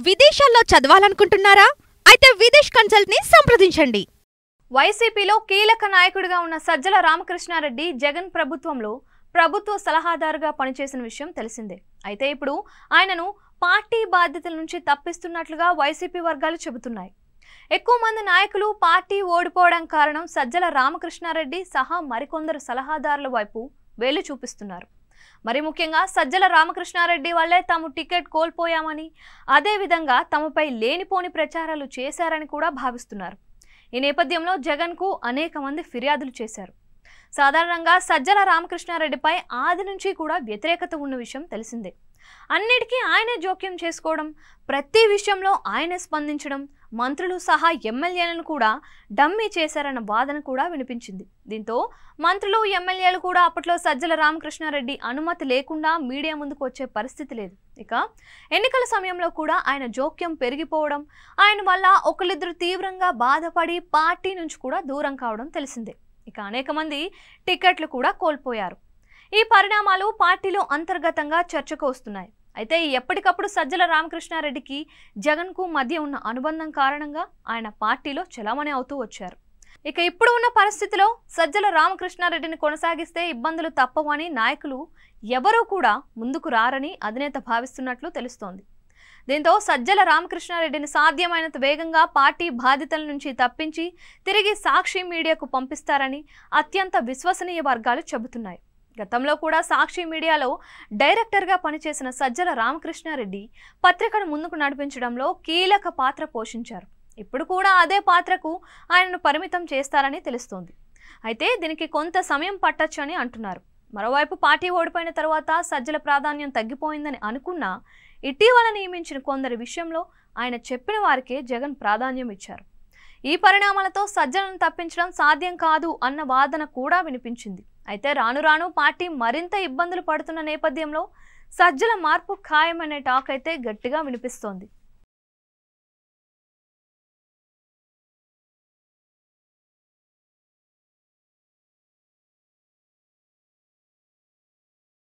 విదేశాల్లో చదవాలనుకుంటున్నారా? అయితే విదేశ్ కన్సల్ట్ ని సంప్రదించండి. వైసీపీలో కీలక నాయకుడిగా ఉన్న సజ్జల రామకృష్ణారెడ్డి జగన్ ప్రభుత్వంలో ప్రభుత్వ సలహాదారుగా పనిచేసిన విషయం తెలిసిందే. అయితే ఇప్పుడు ఆయనను పార్టీ బాధ్యతల నుంచి తప్పిస్తున్నట్లుగా వైసీపీ వర్గాలు చెబుతున్నాయి. ఎక్కువ మంది నాయకులు పార్టీ ఓడిపోవడం కారణం సజ్జల రామకృష్ణారెడ్డి సహా మరికొందరు సలహాదారుల వైపు వేలు చూపిస్తున్నారు. మరి ముఖ్యంగా సజ్జల రామకృష్ణారెడ్డి వల్లే తాము టికెట్ కోల్పోయామని, అదేవిధంగా తమపై లేనిపోని ప్రచారాలు చేశారని కూడా భావిస్తున్నారు. ఈ నేపథ్యంలో జగన్కు అనేక మంది ఫిర్యాదులు చేశారు. సాధారణంగా సజ్జల రామకృష్ణారెడ్డిపై ఆది నుంచి కూడా వ్యతిరేకత ఉన్న విషయం తెలిసిందే. అన్నిటికీ ఆయనే జోక్యం చేసుకోవడం, ప్రతి విషయంలో ఆయనే స్పందించడం, మంత్రులు సహా ఎమ్మెల్యేలను కూడా డమ్మీ చేశారన్న వాదన కూడా వినిపించింది. దీంతో మంత్రులు ఎమ్మెల్యేలు కూడా అప్పట్లో సజ్జల రామకృష్ణారెడ్డి అనుమతి లేకుండా మీడియా ముందుకు వచ్చే పరిస్థితి లేదు. ఇక ఎన్నికల సమయంలో కూడా ఆయన జోక్యం పెరిగిపోవడం, ఆయన వల్ల ఒకరిద్దరు తీవ్రంగా బాధపడి పార్టీ నుంచి కూడా దూరం కావడం తెలిసిందే. ఇక అనేక మంది టికెట్లు కూడా కోల్పోయారు. ఈ పరిణామాలు పార్టీలో అంతర్గతంగా చర్చకు వస్తున్నాయి. అయితే ఎప్పటికప్పుడు సజ్జల రామకృష్ణారెడ్డికి జగన్కు మధ్య ఉన్న అనుబంధం కారణంగా ఆయన పార్టీలో చలామణి అవుతూ వచ్చారు. ఇక ఇప్పుడు ఉన్న పరిస్థితిలో సజ్జల రామకృష్ణారెడ్డిని కొనసాగిస్తే ఇబ్బందులు తప్పవని నాయకులు ఎవరూ కూడా ముందుకు రారని అధినేత భావిస్తున్నట్లు తెలుస్తోంది. దీంతో సజ్జల రామకృష్ణారెడ్డిని సాధ్యమైనంత వేగంగా పార్టీ బాధ్యతల నుంచి తప్పించి తిరిగి సాక్షి మీడియాకు పంపిస్తారని అత్యంత విశ్వసనీయ వర్గాలు చెబుతున్నాయి. గతంలో కూడా సాక్షి మీడియాలో డైరెక్టర్గా పనిచేసిన సజ్జల రామకృష్ణారెడ్డి పత్రికను ముందుకు నడిపించడంలో కీలక పాత్ర పోషించారు. ఇప్పుడు కూడా అదే పాత్రకు ఆయనను పరిమితం చేస్తారని తెలుస్తోంది. అయితే దీనికి కొంత సమయం పట్టొచ్చని అంటున్నారు. మరోవైపు పార్టీ ఓడిపోయిన తర్వాత సజ్జల ప్రాధాన్యం తగ్గిపోయిందని అనుకున్నా ఇటీవల నియమించిన కొందరి విషయంలో ఆయన చెప్పిన వారికే జగన్ ప్రాధాన్యం ఇచ్చారు. ఈ పరిణామాలతో సజ్జలను తప్పించడం సాధ్యం కాదు అన్న వాదన కూడా వినిపించింది. అయితే రాను రాను పార్టీ మరింత ఇబ్బందులు పడుతున్న నేపథ్యంలో సజ్జల మార్పు ఖాయమనే టాక్ అయితే గట్టిగా వినిపిస్తోంది.